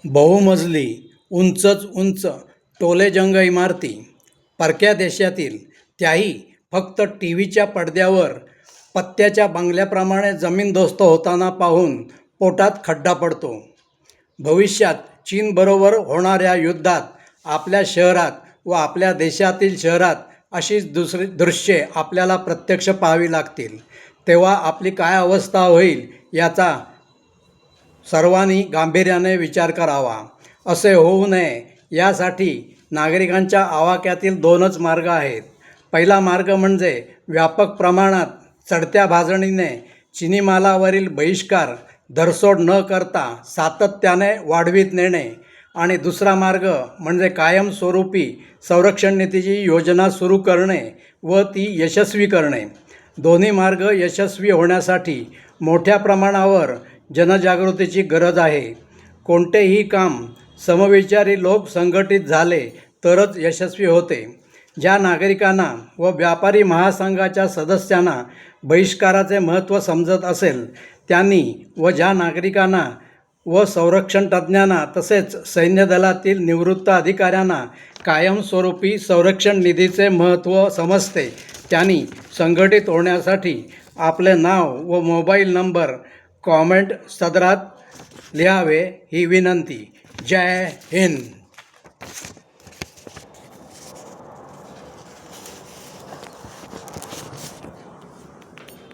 बहुमजली उंचच उंच टोलेजंग इमारती, परक्या देशातील, त्याही फक्त टी व्हीच्या पडद्यावर पत्त्याच्या बंगल्याप्रमाणे जमीनदोस्त होताना पाहून पोटात खड्डा पडतो. भविष्यात चीनबरोबर होणाऱ्या युद्धात आपल्या शहरात व आपल्या देशातील शहरात अशीच दृश्ये आपल्याला प्रत्यक्ष पाहावी लागतील, तेव्हा आपली काय अवस्था होईल याचा सर्वांनी गांभीर्याने विचार करावा. असे होऊ नये यासाठी नागरिकांच्या आवाक्यातील दोनच मार्ग आहेत. पहिला मार्ग म्हणजे व्यापक प्रमाणात चढत्या भाजणीने चिनी मालावरील बहिष्कार धरसोड न करता सातत्याने वाढवीत नेणे आणि दुसरा मार्ग म्हणजे कायमस्वरूपी संरक्षण नीतीची योजना सुरू करणे व ती यशस्वी करणे. दोन्ही मार्ग यशस्वी होण्यासाठी मोठ्या प्रमाणावर जनजागृतीची गरज आहे. कोणतेही काम समविचारी लोक संघटित झाले तरच यशस्वी होते. ज्या नागरिकांना व व्यापारी महासंघाच्या सदस्यांना बहिष्काराचे महत्त्व समजत असेल त्यांनी व ज्या नागरिकांना व संरक्षण तज्ज्ञांना तसेच सैन्यदलातील निवृत्त अधिकाऱ्यांना कायमस्वरूपी संरक्षण निधीचे महत्त्व समजते त्यांनी संघटित होण्यासाठी आपले नाव व मोबाईल नंबर कॉमेंट सदरात लिहावे ही विनंती. जय हिंद.